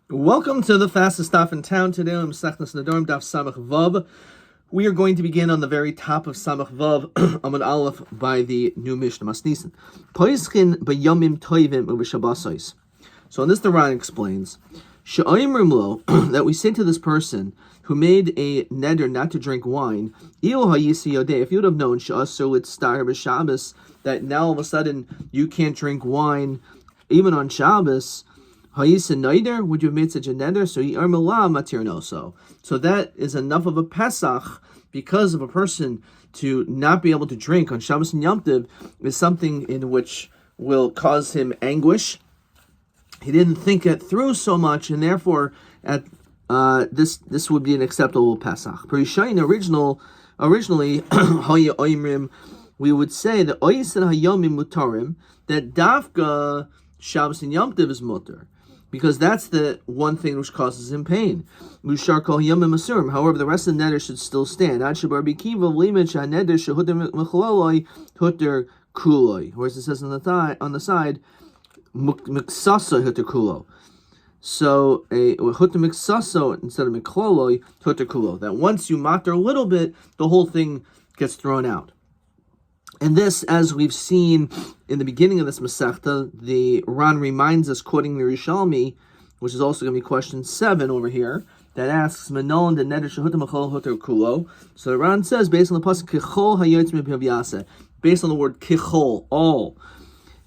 Welcome to the fastest stop in town. Today on Masechtas Nedarim Daf Samach Vav. We are going to begin on the very top of Samach Vav, Amud Aleph, by the new Mishnah Masnisin. Poischin b'yomim toivim u'b'shabbasos. So on this, the Ran explains that we say to this person who made a neder not to drink wine, if you would have known that now all of a sudden you can't drink wine even on Shabbos, would you have made such a neder? So that is enough of a Pesach because of a person to not be able to drink on Shabbos and Yom Tov is something in which will cause him anguish. He didn't think it through so much, and therefore this would be an acceptable Pesach. Originally, we would say that that Dafka Shabbos and Yom Tov is mutter, because that's the one thing which causes him pain. However, the rest of the neder should still stand. Whereas it says on the side, miksasa hutter kulo. So a hutter miksaso instead of mikloloi hutter kulo. That once you matter a little bit, the whole thing gets thrown out. And this, as we've seen in the beginning of this Masechta, the Ran reminds us, quoting the Rishalmi, which is also going to be question 7 over here, that asks, Menon de neder shehutim achol hutter kulo. So the Ran says, based on the pasuk kichol hayotz mipiv yaseh, based on the word kichol, all.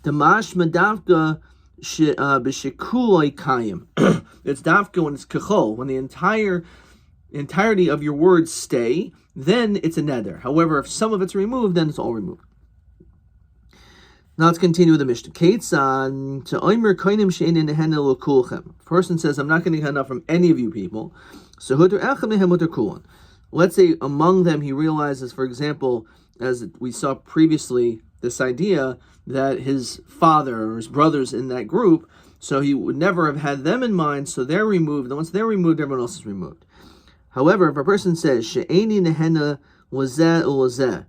Damash medavka b'shekuloi kayim. It's davka when it's kichol, when the entirety of your words stay, then it's a neder. However, if some of it's removed, then it's all removed. Now let's continue with the Mishnah. Person says, I'm not going to get enough from any of you people. So let's say among them he realizes, for example, as we saw previously, this idea that his father or his brothers in that group, so he would never have had them in mind, so they're removed, and once they're removed, everyone else is removed. However, if a person says, She'eni nehena lazeh ulazeh,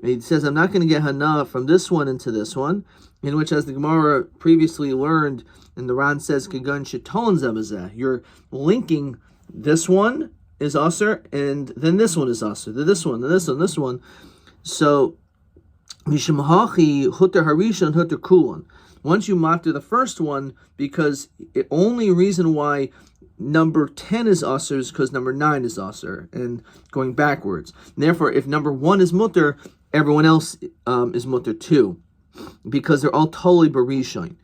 he says, I'm not going to get hana from this one into this one, in which, as the Gemara previously learned, and the Ran says, Kigun sheton zebazeh, you're linking this one is aser, and then this one is aser, then this one, then this one, this one. So, Mishum hachi hutter harishon hutter kulon. Once you matter the first one, because the only reason why number 10 is aser is because number 9 is aser, and going backwards. And therefore, if number 1 is mutter, everyone else is mutter too, because they're all totally barishon.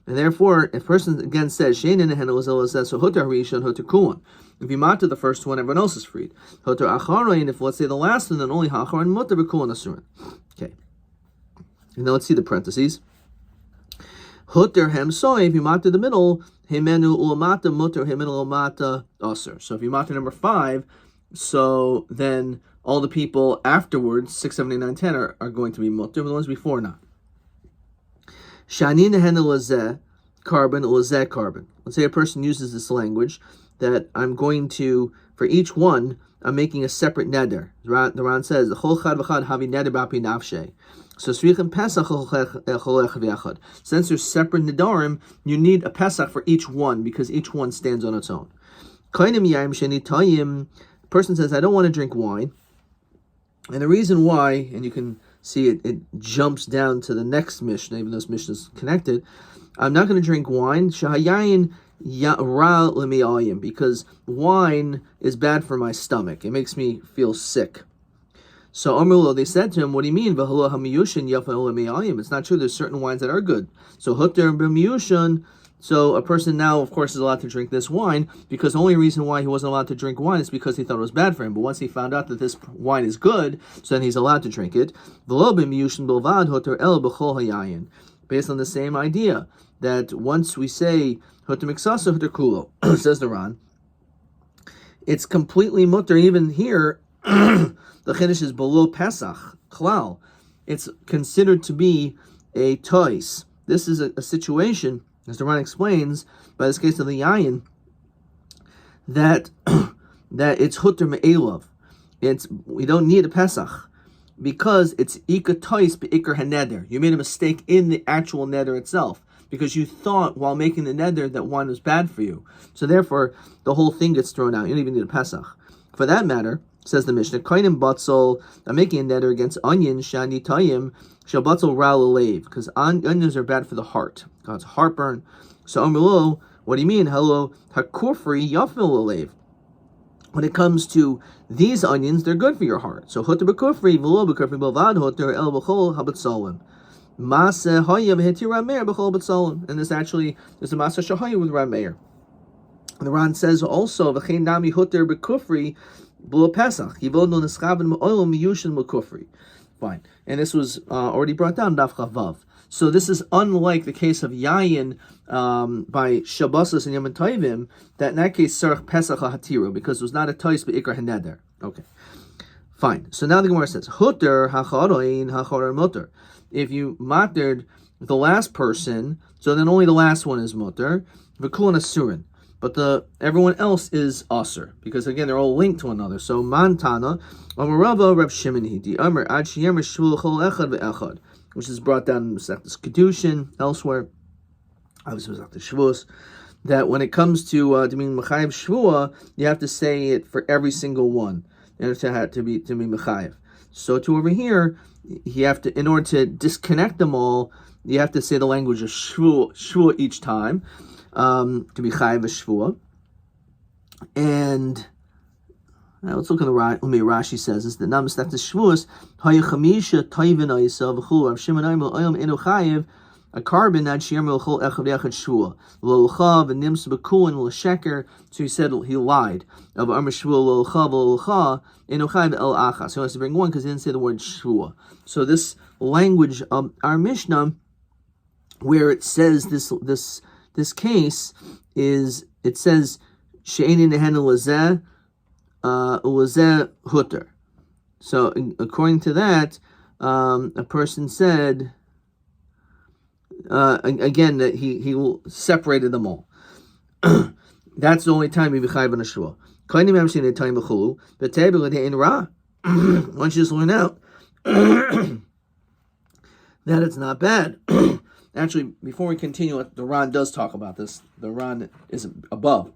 And therefore, if a person again says, so hutter harishon hutter kulon. If you matter the first one, everyone else is freed. Hutter acharon, if let's say the last one, then only hacharon mutter v'kulon asurin. Okay. And now let's see the parentheses. Hutter hem soy, if you matter the middle, himenu ulamata mutter himenu ulamata aser. So if you matter number 5, so then all the people afterwards, 6, 7, 8, 9, 10 are going to be mutter, but the ones before not. Shani nehenu lazeh carbon lazeh carbon. Let's say a person uses this language that I'm going to, for each one, I'm making a separate neder. The Ran says, "Chol chad v'chad havi neder b'api nafshe." So Srichim Pesach cholech v'yachad. Since there's separate nedarim, you need a Pesach for each one because each one stands on its own. Kainim yaim sheni tayim. Person says, I don't want to drink wine, and the reason why, and you can see it jumps down to the next Mishnah, even though this Mishnah is connected. I'm not going to drink wine. Shahayayin ra lemiyayim, because wine is bad for my stomach. It makes me feel sick. So Amrulo, they said to him, what do you mean? It's not true. There's certain wines that are good. So Hutter b'miyushan. So a person now, of course, is allowed to drink this wine, because the only reason why he wasn't allowed to drink wine is because he thought it was bad for him. But once he found out that this wine is good, so then he's allowed to drink it. Based on the same idea, that once we say Hutter miksasa hutter kulo, says the Ran, it's completely mutter. Even here, the Chiddush is below Pesach, Klal. It's considered to be a tois. This is a situation, as the Ran explains, by this case of the Yayin, that it's Hutter Me'elav. We don't need a Pesach, because it's Ika tois be'ikar haneder. You made a mistake in the actual neder itself. because you thought while making the neder that wine was bad for you. So therefore, the whole thing gets thrown out. You don't even need a Pesach. For that matter, says the Mishnah, Koinim Batzel, I'm making a neder against onions, Shani Tayim, Shal Batzel Ral Alev, because onions are bad for the heart. God's heartburn. So Amrlo, what do you mean? Hello, Hakufri Yafil Alev. When it comes to these onions, they're good for your heart. So Hoter Bekufri, Velo Bekufri Bavad Hoter El Bechol Habatzolim. Masa Hoya Vehiti Rameir Bechol Batzolim. And this actually is a Masa Shahaya with Rameir. The Ran says also, V'chein Nami Hoter Bekufri Blo Pesach. Yivod no Neschaven Ma'olim Miyushin Mekufri. Fine. And this was already brought down, Daf Chavav. So this is unlike the case of Yayin by Shabbos and Yom Tovim, that in that case, Sarach Pesach HaHatiru, because it was not a Tois, but Ikar HaNeder. Okay. Fine. So now the Gemara says, Hutter HaCharoin HaCharoin Mutter. If you mattered the last person, so then only the last one is Mutter, V'kulon Asurin. But everyone else is Asur, because again, they're all linked to one another. So Mantana, Amarava Reb Shimon Hidi, Amar Ad Sheyemer Shvul Chol Echad Ve'echad, which is brought down in Masechtas Kedushin, elsewhere, obviously Masechtas Shavuos, that when it comes to being Mechayev Shvua, you have to say it for every single one, in order to be Mechayev. So to over here, you have to, in order to disconnect them all, you have to say the language of Shvua each time, to be Chayev Shvua. And now let's look at the Rashi says is that now Masechtas Shavuos Hayachamisha Tayvin Ayisel V'Chul Rav Shimon Ayim Ayim Enu Chayev a carbon Ad Sheyer Melchol Echad Echad Shvua L'Olcha V'Nims B'Kulin L'Sheker. So he said he lied of Amar Shvua L'Olcha V'Olcha Enu Chayev El Achas. So he has to bring one because he didn't say the word Shvua. So this language of our Mishnah, where it says this case is, it says She'eini Nehen L'Zeh Ulazeh Hutter. So according to that, a person said again that he separated them all. That's the only time he b'chayv on a shvua. Kainim hamshin at time b'chulu, but table it in ra. Why don't you just learn out that it's not bad? Actually, before we continue, the Ran does talk about this. The Ran is above.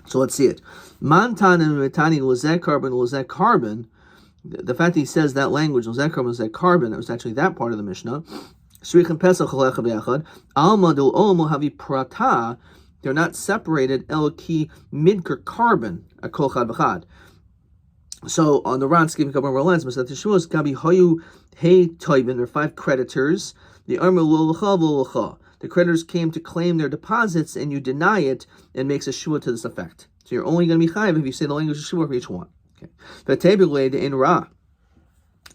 So let's see it. Mantan and Mitani Lozek carbon. The fact that he says that language, Lozek carbon, it was actually that part of the Mishnah. Shrichim Pesach Chalecha Be'achad. Alma Dul Olmo Havi Prata. They're not separated. El Ki Midker carbon. A Kol Chad V'chad. So on the Ran, skipping a couple more lines, Masat Teshuos Gabi Hoyu Hey Toivin. There are 5 creditors. The Arma Lolacha V'Lolacha. The creditors came to claim their deposits, and you deny it, and makes a shua to this effect. So you're only going to be chayiv if you say the language of shua for each one. Okay. But tebulei in ra.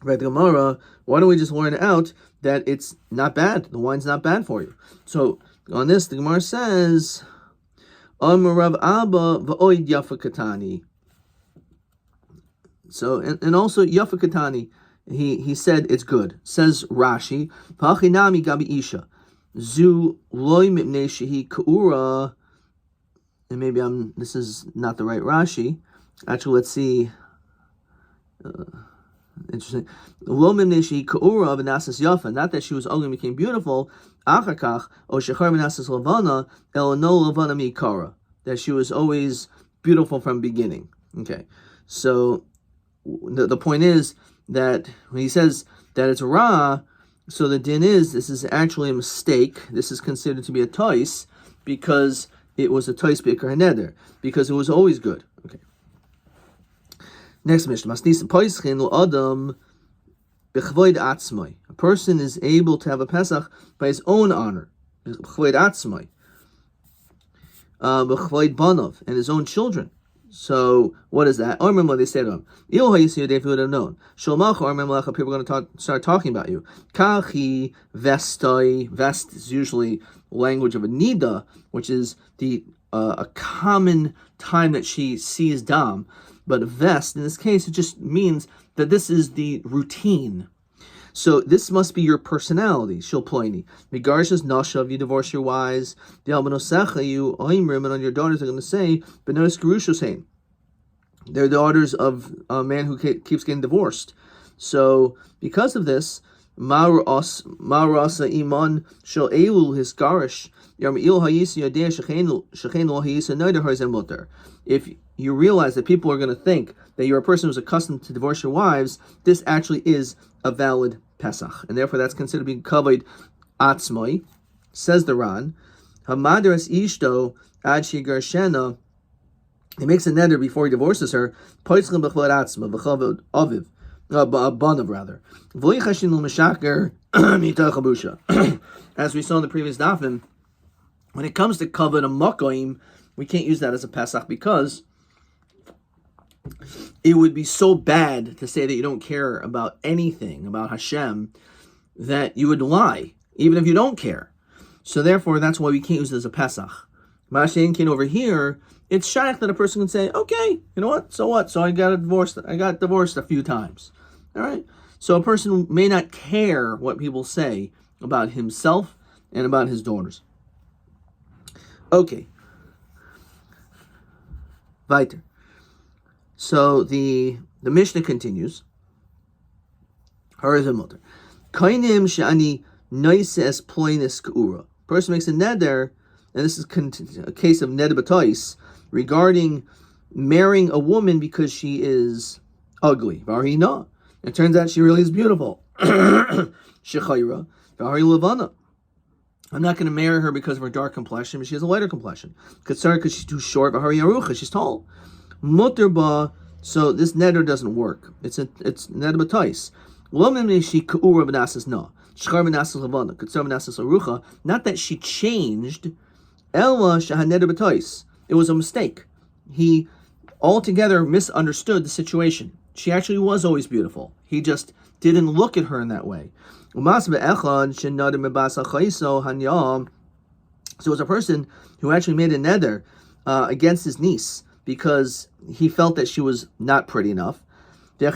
Right, the Gemara. Why don't we just learn out that it's not bad? The wine's not bad for you. So on this, the Gemara says, Rav Abba v'oid yafa katani. So and also yafa katani. He said it's good. Says Rashi, Pachinami gabi isha. Zu loy mipnei shehi ka'ura, and maybe this is not the right Rashi. Actually, let's see. Interesting. Lo mipnei shehi ka'ura v'nasas yafa. Not that she was ugly and became beautiful. Achakach o shechar v'nasas lavana el no lavana mikara. That she was always beautiful from beginning. Okay, so the point is that when he says that it's ra. So the din is, this is actually a mistake. This is considered to be a tois because it was a tois b'ikar haneder, because it was always good. Okay. Next Mishnah. Masnis poischin l'adam b'chvoid atzmai. A person is able to have a Pesach by his own honor. B'chvoid atzmai. B'chvoid banov, and his own children. So what is that? I remember what they said to him. If you would have known. People are going to start talking about you. Kachi vestai. Vest is usually language of a nida, which is a common time that she sees dam. But vest, in this case, it just means that this is the routine. So this must be your personality. Shilploini. Migarshes nashav, you divorce your wives. The albanosecha, you oimrim, and on your daughters are going to say, Benois Gerushosein. They're daughters of a man who keeps getting divorced. So because of this, Marasa iman shel elul hisgarish. If you realize that people are going to think that you're a person who's accustomed to divorce your wives, this actually is a valid Pesach, and therefore that's considered being kavod atzmai. Says the Ran, Hamadras ishto ad shigarshena. He makes a neder before he divorces her. Poitzlim b'chlad atzma b'chavod aviv, banav rather. V'lichashin l'mishaker mitach habusha. As we saw in the previous dafim, when it comes to kavod and makoim, we can't use that as a Pesach because it would be so bad to say that you don't care about anything about Hashem that you would lie, even if you don't care. So therefore, that's why we can't use it as a Pesach. Mashenkin over here, it's shaykh that a person can say, okay, you know what? So what? So I got divorced a few times. All right. So a person may not care what people say about himself and about his daughters. Okay. Weiter. So the Mishnah continues. Person makes a neder, and this is a case of neder b'tois, regarding marrying a woman because she is ugly. Varina. It turns out she really is beautiful. Shechayra. Vari levana. I'm not going to marry her because of her dark complexion, but she has a lighter complexion. Katsar because she's too short. Vari arucha. She's tall. Muterba. So this neder doesn't work. It's neder b'tois. Not that she changed. It was a mistake. He altogether misunderstood the situation. She actually was always beautiful. He just didn't look at her in that way. So it was a person who actually made a neder against his niece because he felt that she was not pretty enough. And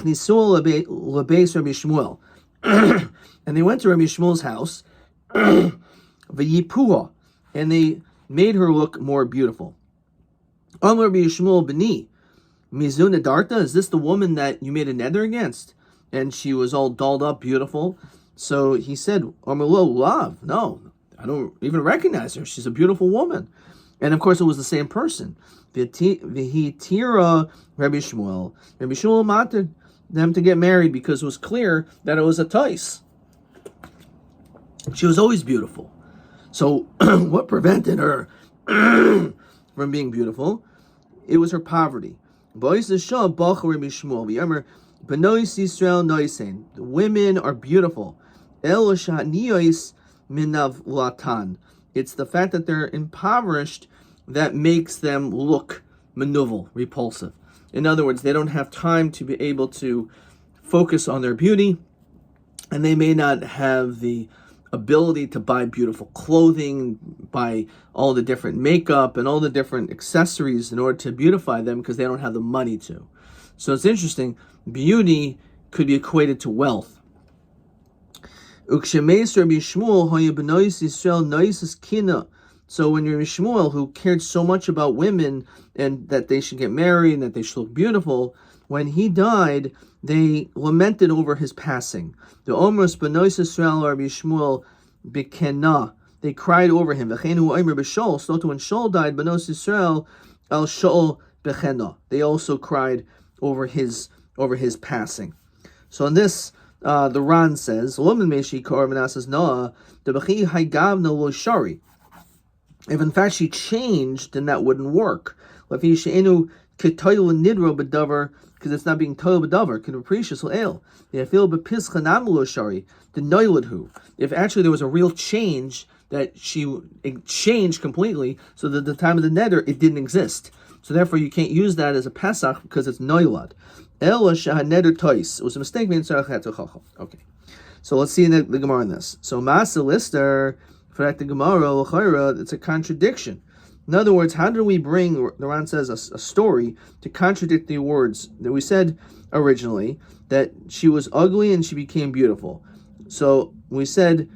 they went to Rabbi Shmuel's house, and they made her look more beautiful. Rabbi Shmuel b'ni, mizuna darta, is this the woman that you made a neder against? And she was all dolled up, beautiful. So he said, love, no, I don't even recognize her. She's a beautiful woman. And of course, it was the same person. V'hitira Rabbi Shmuel. Rabbi Shmuel wanted them to get married because it was clear that it was a tais. She was always beautiful. So what prevented her from being beautiful? It was her poverty. The women are beautiful. It's the fact that they're impoverished that makes them look menuvel, repulsive. In other words, they don't have time to be able to focus on their beauty, and they may not have the ability to buy beautiful clothing, buy all the different makeup and all the different accessories in order to beautify them because they don't have the money to. So it's interesting, beauty could be equated to wealth. So when Rabbi Shmuel, who cared so much about women and that they should get married and that they should look beautiful, when he died, they lamented over his passing. The Omros Benois Israel Rabbi Shmuel Bikena, they cried over him. So when Shaul died, Benois Israel El Shaul Bechena, they also cried over his passing. So in this, the Ran says, if in fact she changed, then that wouldn't work. Because it's not being toil b'davar. If actually there was a real change, that she changed completely, so that at the time of the neder it didn't exist. So therefore you can't use that as a Pesach because it's noilad. It was a mistake. Okay. So let's see the Gemara on this. So Masa Lister, for the Gemara, it's a contradiction. In other words, how do we bring, the Ran says, a story to contradict the words that we said originally, that she was ugly and she became beautiful? So we said,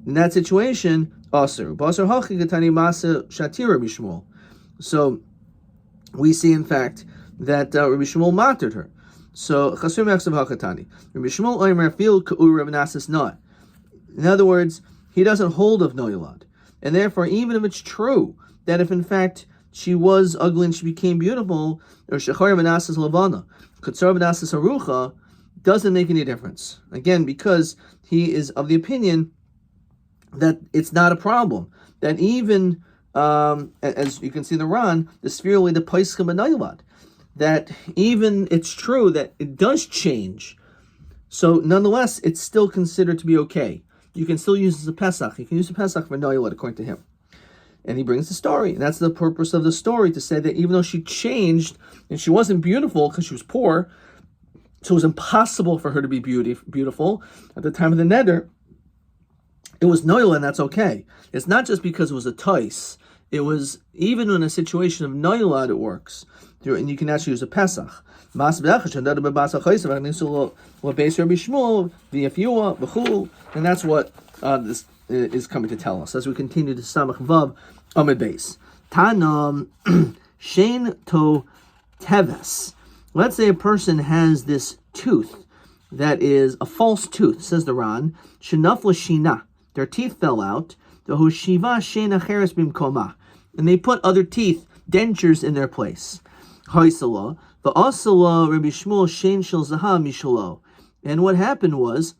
in that situation, Asr. Basar Hachi Gatani Masa Shatira Bishmuel. So we see, in fact, that Rabbi Shmuel martyred her. So Chasur Mechsav Hakatani. Rabbi Shmuel Omer Fil Ka'ur Rav Nasis not. In other words, he doesn't hold of noilad. And therefore, even if it's true that if in fact she was ugly and she became beautiful, or shechar v'nasas lavana, katsar v'nasas arucha, doesn't make any difference. Again, because he is of the opinion that it's not a problem. That even, as you can see in the Ran, the spherically the paiskim noilad, that even it's true that it does change. So nonetheless, it's still considered to be okay. You can still use it as a Pesach. You can use a Pesach for noilad according to him. And he brings the story. And that's the purpose of the story, to say that even though she changed and she wasn't beautiful because she was poor, so it was impossible for her to be beautiful at the time of the neder, it was noilad, and that's okay. It's not just because it was a tais. It was, even in a situation of noilad, it works. And you can actually use a Pesach. And that's what this is coming to tell us as we continue to Samach Vav Amid Beis. Tanam Shein To Teves. Let's say a person has this tooth that is a false tooth, says the Ran. Shenafla Shina. Their teeth fell out. The Hoshiva Shein Acheres Bimkoma. And they put other teeth, dentures, in their place. Haisala. The Asala Rabbi Shmuel Shein Shel Zaha Mishalo. And what happened was,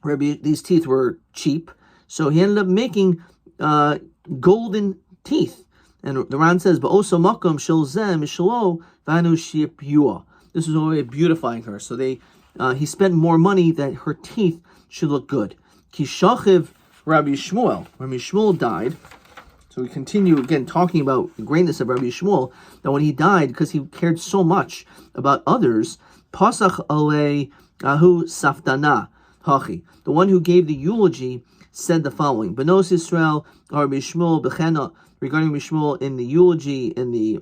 these teeth were cheap, so he ended up making golden teeth. And the Ran says, "Ba'osa makom shel zeh mishalo v'anu shipyua." This was a way of beautifying her. So he spent more money that her teeth should look good. Kishachiv Rabbi Shmuel. Rabbi Shmuel died. So we continue again talking about the greatness of Rabbi Shmuel. That when he died, because he cared so much about others, Pasach alei ahu saftana hachi. The one who gave the eulogy said the following: Benos Yisrael Rabbi Shmuel bechena, regarding Rabbi Shmuel in the eulogy, in the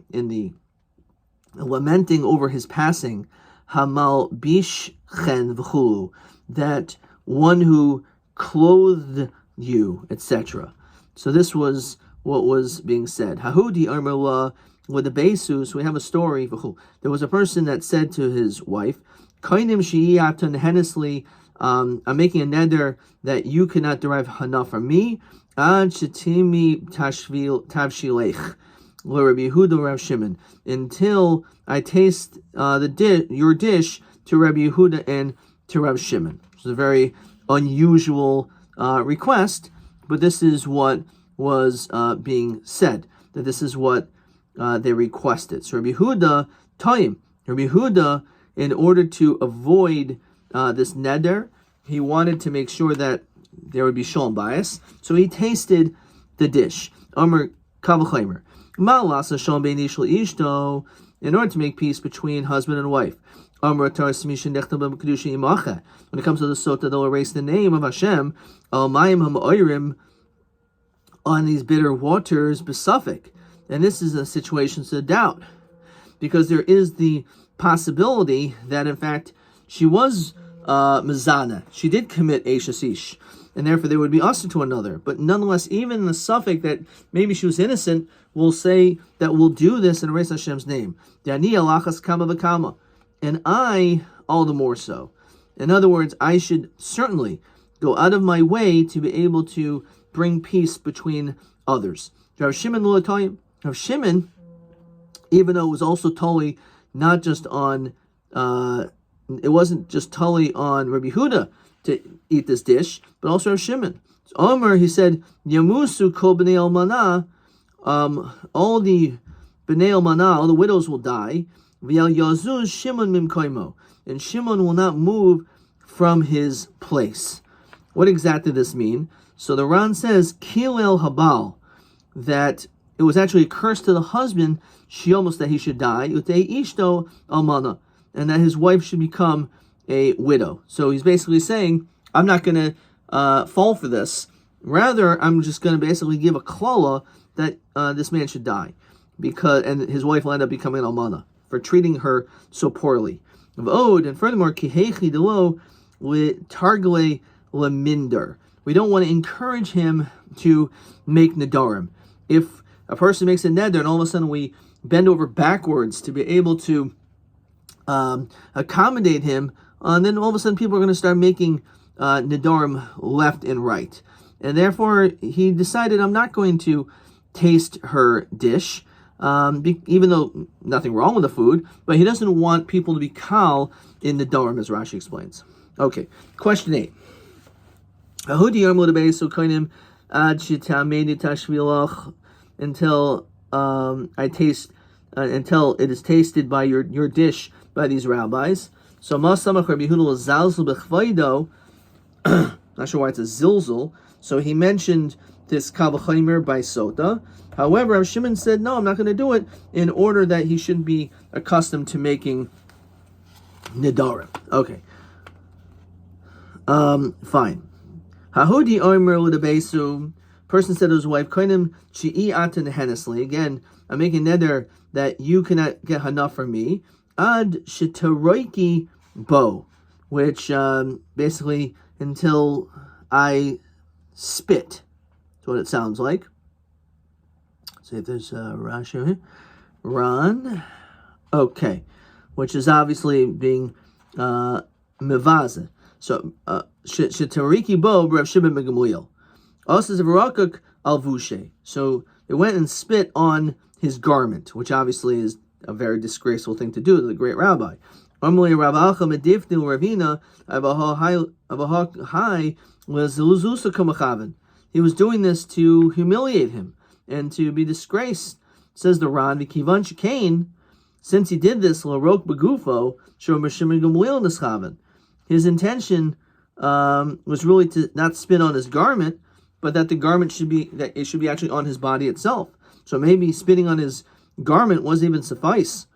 lamenting over his passing, Hamal bish chen v'chulu, that one who clothed you, etc. So this was what was being said. Hahudi Armela with the Besus, we have a story. There was a person that said to his wife, Kainim Shi'atun Hennesly, I'm making a neder that you cannot derive hana from me. Ad Shetimi Tavshilech. Rabbi Yehuda Rav Shimon, until I taste your dish to Rabbi Yehuda and to Rav Shimon. It's a very unusual request, but this is what was being said, that this is what they requested. So Rabbi Yehuda, Rabbi Yehuda, in order to avoid this neder, he wanted to make sure that there would be shalom bias, so he tasted the dish. Amr Kavachaimer. In order to make peace between husband and wife. When it comes to the sota, they'll erase the name of Hashem on these bitter waters, besuffic. And this is a situation to doubt, because there is the possibility that in fact she was mizana. She did commit Eishasish, and therefore they would be usher to another. But nonetheless, even in the suffix that maybe she was innocent, we'll say that we'll do this and erase Hashem's name. And I, all the more so. In other words, I should certainly go out of my way to be able to bring peace between others. Rav Shimon, even though it was also totally not just on, it wasn't just totally on Rabbi Yehuda to eat this dish, but also Rav Shimon. So Omer, he said, Yamusu kol b'nei almana, all the b'nei almana, all the widows will die. V'yal yazuz Shimon mimkoimo, and Shimon will not move from his place. What exactly does this mean? So the Ran says, Kilel Habal, that it was actually a curse to the husband, Shiomos, that he should die, Utei Ishto Almana, and that his wife should become a widow. So he's basically saying, I'm not going to fall for this. Rather, I'm just going to basically give a klala that this man should die, and his wife will end up becoming an almana for treating her so poorly. And furthermore, Kihechi Delo with Targle Leminder. We don't want to encourage him to make Nedarim. If a person makes a neder and all of a sudden we bend over backwards to be able to accommodate him, then all of a sudden people are going to start making Nedarim left and right. And therefore, he decided, I'm not going to taste her dish, even though nothing wrong with the food, but he doesn't want people to be kal in Nedarim, as Rashi explains. Okay, question 8. Until until it is tasted by your dish by these rabbis. So Masamach Rabbi Yehuda zalzel b'chvaydo. Not sure why it's a zilzul. So he mentioned this kavachimer by sota. However, Rav Shimon said, no, I'm not going to do it, in order that he shouldn't be accustomed to making nedarim. Okay. Fine. Hahudi omer l'debesu. Person said to his wife, Koinim chi'i atan henesli. Again, I'm making neder that you cannot get hana from me. Ad shitaroiki bo, which basically until I spit. That's what it sounds like. See if there's Rashi here. Ran. Okay. Which is obviously being mevaza. So, shitariki bo Rav Shimon ben Gamliel. Also, Zavarakuk al-Vushe. So they went and spit on his garment, which obviously is a very disgraceful thing to do to the great rabbi. He was doing this to humiliate him and to be disgraced. Says the Ran, since he did this, his intention was really to not spit on his garment, but that the garment should be actually on his body itself. So maybe spitting on his garment wasn't even suffice.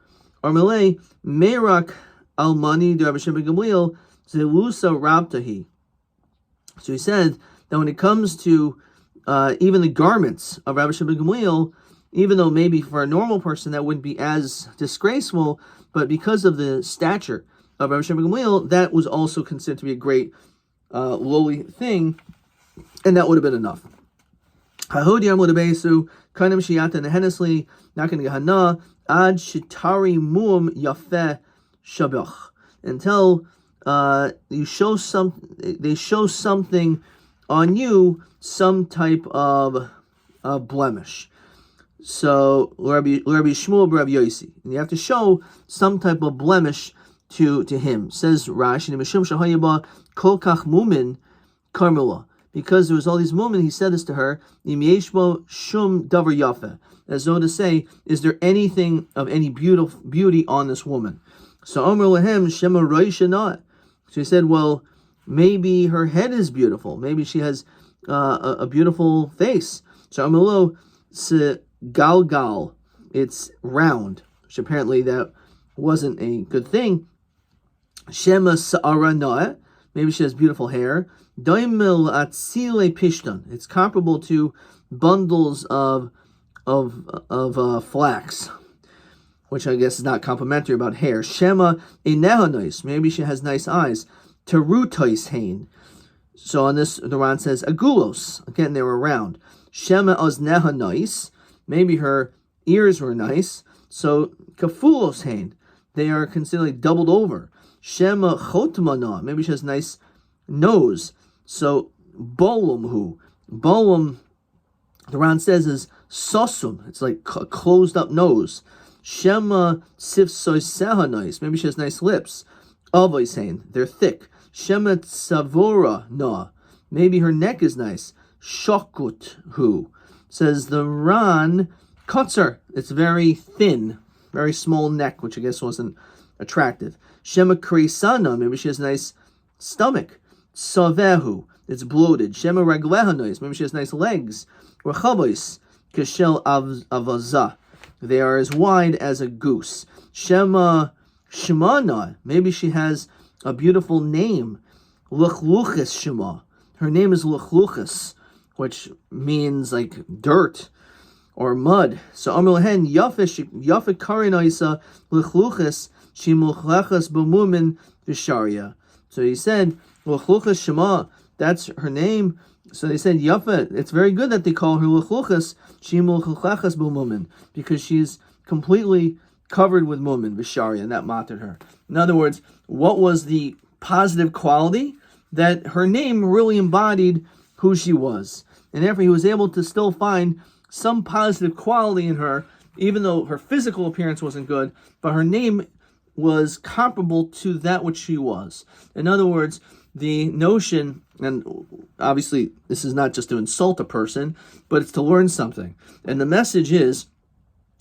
Or Malay, Merak Almani de Rabbi Shimon Gamliel Zelusa Rabtahi. So he said that when it comes to even the garments of Rabbi Shimon Gamliel, even though maybe for a normal person that wouldn't be as disgraceful, but because of the stature of Rabbi Shimon Gamliel, that was also considered to be a great lowly thing, and that would have been enough. Until you show they show something on you, some type of blemish. So Rabbi Shmuel Rabbi Yosi, and you have to show some type of blemish to him. Says Rashi, Kol Kach Mumin Karmela. Because there was all these women, he said this to her, shum davar yafe, as though to say, is there anything of any beauty on this woman? So Omer lehem shema roishanat. So he said, well, maybe her head is beautiful. Maybe she has a beautiful face. So Omer lo se galgal, it's round, which apparently that wasn't a good thing. Shema sa'ara na'at, maybe she has beautiful hair. Daimil atzile pishtan. It's comparable to bundles of flax, which I guess is not complimentary about hair. Shema inehonis. Maybe she has nice eyes. Terutois hain. So on this, the Ran says agulos. Again, they were round. Shema oznehonis. Maybe her ears were nice. So kafulos hain. They are considered doubled over. Shema chotmana. Maybe she has nice nose. So bolum bolum, the Ran says, is sosum. It's like a closed up nose. Shema sifsoisehanais. Maybe she has nice lips. Avoisain, they're thick. Shema tsavora na. Maybe her neck is nice. Shokut says the Ran kotzer. It's very thin, very small neck, which I guess wasn't attractive. Shema krisana. Maybe she has a nice stomach. Savehu, it's bloated. Shema raglehanos, maybe she has nice legs. Rachavois, kashel avaza, they are as wide as a goose. Shema shemana, maybe she has a beautiful name. Luchluchis shema, her name is Luchluchis, which means like dirt or mud. So Amr lehen yafish karinaisa Luchluchis shimuchlechas b'mumin v'sharia. So he said, Luchluchas Shema, that's her name. So they said, Yafa, it's very good that they call her Luchluchas, Shimulchachas B'mumin, because she's completely covered with mumin, Visharia, and that mattered her. In other words, what was the positive quality? that her name really embodied who she was. And therefore he was able to still find some positive quality in her, even though her physical appearance wasn't good, but her name was comparable to that which she was. In other words, the notion, and obviously this is not just to insult a person, but it's to learn something. And the message is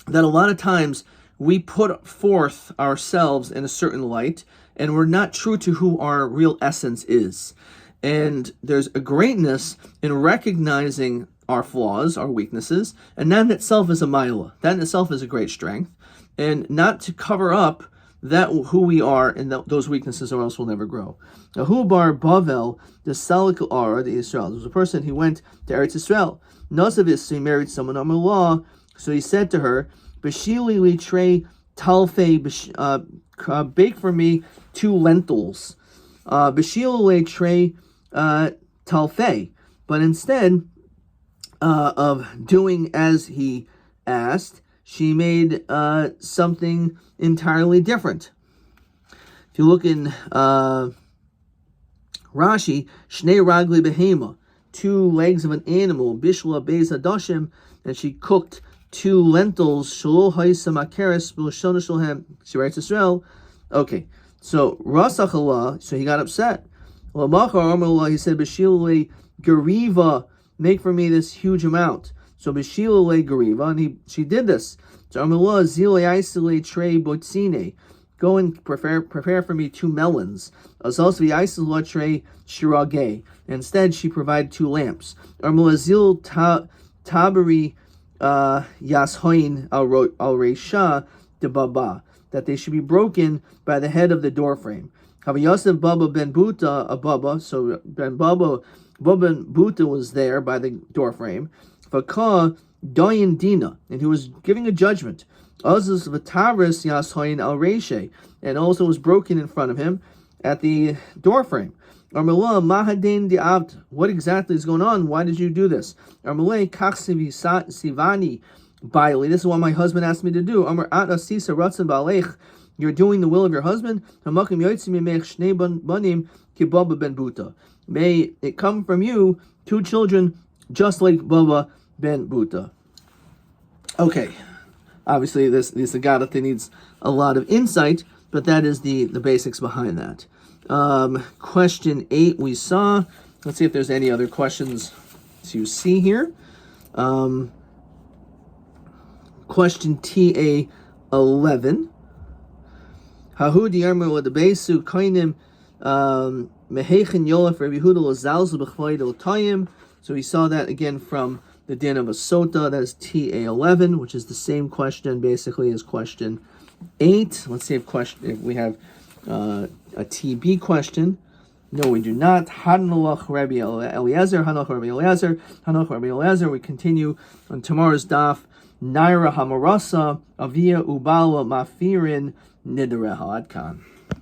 that a lot of times we put forth ourselves in a certain light, and we're not true to who our real essence is. And there's a greatness in recognizing our flaws, our weaknesses, and that in itself is a ma'ila. That in itself is a great strength. And not to cover up that who we are and those weaknesses, or else we'll never grow. Now, Hubar Bavel, the Salik Ara, the Israel, there was a person who went to Eretz Israel. Nazavis, he married someone on law, so he said to her, Bashili li trey talfe, bake for me 2 lentils. Bashili li trey talfe. But instead of doing as he asked, she made something entirely different. If you look in Rashi, Shnei Ragli Behema, 2 legs of an animal, Bishla Beis Hadashim, and she cooked 2 lentils, Shalo Haisa Makeres, Bilshona Shalhem, she writes Israel. Okay, so Rasachala, so he got upset. Lamachar Amallah, he said, Bashile Gariva, make for me this huge amount. So Bashile Gariva, and she did this. So Amallah Zile Isile Trey Botzine, go and prepare for me 2 melons. Azalsvi Isile Trey Shirage. Instead, she provided 2 lamps. Amallah Zil Tabari Yashoin al Reisha de Baba, that they should be broken by the head of the doorframe. Have Yosef Baba ben Buta a Baba, so Baba ben Buta was there by the doorframe. Fakah Dayan Dina, and he was giving a judgment. Azuz Vataris Yashoin al Reisha, and also was broken in front of him at the doorframe. Armela Mahadain Diabt, what exactly is going on? Why did you do this? Armele Kaksivi Sivani Bailey, this is what my husband asked me to do. Amar At Asisa Ratzan Balech, you're doing the will of your husband. Hamakim Yotzim Mech Shnei Banim Kibaba Ben Buta. May it come from you 2 children just like Baba Ben Buta. Okay, obviously this Agadah needs a lot of insight, but that is the basics behind that. Question 8 we saw. Let's see if there's any other questions to see here. Question TA 11. Hahudi Yarmer with the Besu Kainim Mehechin Yolaf Rabbi Huda Lazalzu Bechvaid Tayim. So we saw that again from the din of a sota. That is TA 11, which is the same question basically as question 8. Let's see if we have a TB question. No, we do not. Hanalach Rabbi Eliezer, Hanalach Rabbi Eliezer, Hanalach Rabbi Eliezer. We continue on tomorrow's daf. Naira Hamarasa, Avia Ubala Mafirin Nidareha Adkan.